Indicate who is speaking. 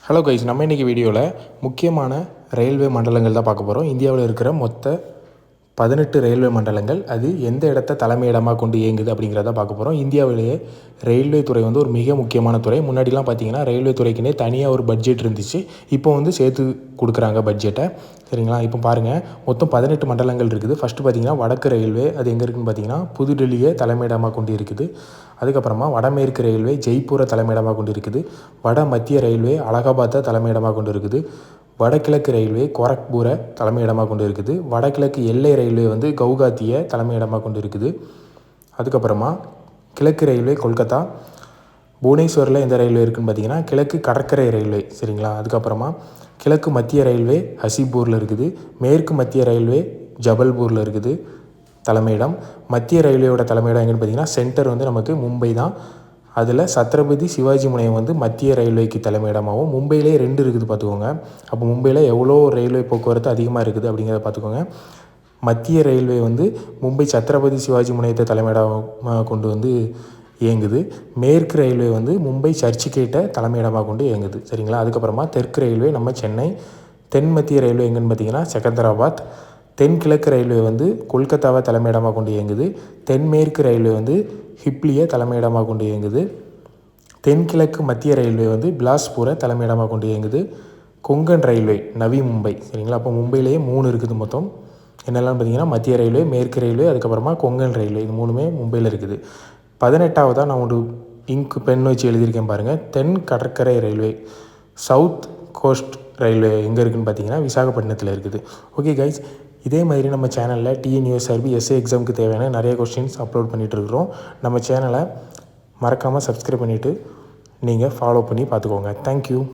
Speaker 1: Hello guys, நம்ம இன்றைக்கி வீடியோவில் முக்கியமான ரயில்வே மண்டலங்கள் தான் பார்க்க போகிறோம். இந்தியாவில் இருக்கிற மொத்த 18 ரயில்வே மண்டலங்கள், அது எந்த இடத்த தலைமையிடமாக கொண்டு இயங்குது அப்படிங்கிறத பார்க்க போகிறோம். இந்தியாவிலேயே ரயில்வே துறை வந்து ஒரு மிக முக்கியமான துறை. முன்னாடிலாம் பார்த்திங்கன்னா ரயில்வே துறைக்குன்னே தனியாக ஒரு பட்ஜெட் இருந்துச்சு. இப்போ வந்து சேர்த்து கொடுக்குறாங்க பட்ஜெட்டை. சரிங்களா? இப்போ பாருங்கள், மொத்தம் 18 மண்டலங்கள் இருக்குது. ஃபஸ்ட்டு பார்த்திங்கன்னா வடக்கு ரயில்வே, அது எங்கே இருக்குதுன்னு பார்த்திங்கன்னா புதுடெல்லியை தலைமையிடமாக கொண்டு இருக்குது. அதுக்கப்புறமா வடமேற்கு ரயில்வே ஜெய்ப்பூரை தலைமையிடமாக கொண்டு இருக்குது. வட மத்திய ரயில்வே அலகாபாத்தை தலைமையிடமாக கொண்டு இருக்குது. வடகிழக்கு ரயில்வே கோரக்பூரை தலைமையிடமாக கொண்டு இருக்குது. வடகிழக்கு எல்லை ரயில்வே வந்து கவுகாத்தியை தலைமையிடமாக கொண்டு இருக்குது. அதுக்கப்புறமா கிழக்கு ரயில்வே கொல்கத்தா. புவனேஸ்வரில் எந்த ரயில்வே இருக்குதுன்னு பார்த்தீங்கன்னா கிழக்கு கடற்கரை ரயில்வே. சரிங்களா? அதுக்கப்புறமா கிழக்கு மத்திய ரயில்வே ஹசிபூரில் இருக்குது. மேற்கு மத்திய ரயில்வே ஜபல்பூரில் இருக்குது தலைமையிடம். மத்திய ரயில்வேயோட தலைமையிடம் எங்கன்னு பார்த்தீங்கன்னா சென்டர் வந்து நமக்கு மும்பை தான். அதில் சத்ரபதி சிவாஜி முனையம் வந்து மத்திய ரயில்வேக்கு தலைமையிடமாகவும், மும்பையிலே 2 இருக்குது பார்த்துக்கோங்க. அப்போ மும்பையில் எவ்வளோ ரயில்வே போக்குவரத்து அதிகமாக இருக்குது அப்படிங்கிறத பார்த்துக்கோங்க. மத்திய ரயில்வே வந்து மும்பை சத்ரபதி சிவாஜி முனையத்தை தலைமையிடமாக கொண்டு வந்து இயங்குது. மேற்கு ரயில்வே வந்து மும்பை சர்ச்சுகேட்டை தலைமையிடமாக கொண்டு இயங்குது. சரிங்களா? அதுக்கப்புறமா தெற்கு ரயில்வே நம்ம சென்னை. தென் மத்திய ரயில்வே எங்கன்னு பார்த்தீங்கன்னா செகந்தராபாத். தென்கிழக்கு ரயில்வே வந்து கொல்கத்தாவை தலைமையிடமாக கொண்டு இயங்குது. தென்மேற்கு ரயில்வே வந்து ஹிப்ளியை தலைமையிடமாக கொண்டு இயங்குது. தென்கிழக்கு மத்திய ரயில்வே வந்து பிலாஸ்பூரை தலைமையிடமாக கொண்டு இயங்குது. கொங்கன் ரயில்வே நவி மும்பை. சரிங்களா? அப்போ மும்பையிலேயே 3 இருக்குது மொத்தம். என்னெல்லாம் பார்த்தீங்கன்னா மத்திய ரயில்வே, மேற்கு ரயில்வே, அதுக்கப்புறமா கொங்கன் ரயில்வே. இது 3மே மும்பையில் இருக்குது. 18ஆவதாக நான் ஒரு பென் வச்சு எழுதியிருக்கேன் பாருங்கள். தென் கடற்கரை ரயில்வே சவுத் கோஸ்ட் ரயில்வே எங்கே இருக்குதுன்னு பார்த்தீங்கன்னா விசாகப்பட்டினத்தில் இருக்குது. ஓகே கைஸ், இதே மாதிரி நம்ம சேனலில் டிஎன்யூஎஸ்ஆர்பி எஸ்ஏ எக்ஸாமுக்கு தேவையான நிறைய கொஸ்டின்ஸ் அப்லோட் பண்ணிகிட்ருக்குறோம். நம்ம சேனலை மறக்காமல் சப்ஸ்கிரைப் பண்ணிவிட்டு நீங்கள் ஃபாலோ பண்ணி பார்த்துக்கோங்க. தேங்க்யூ.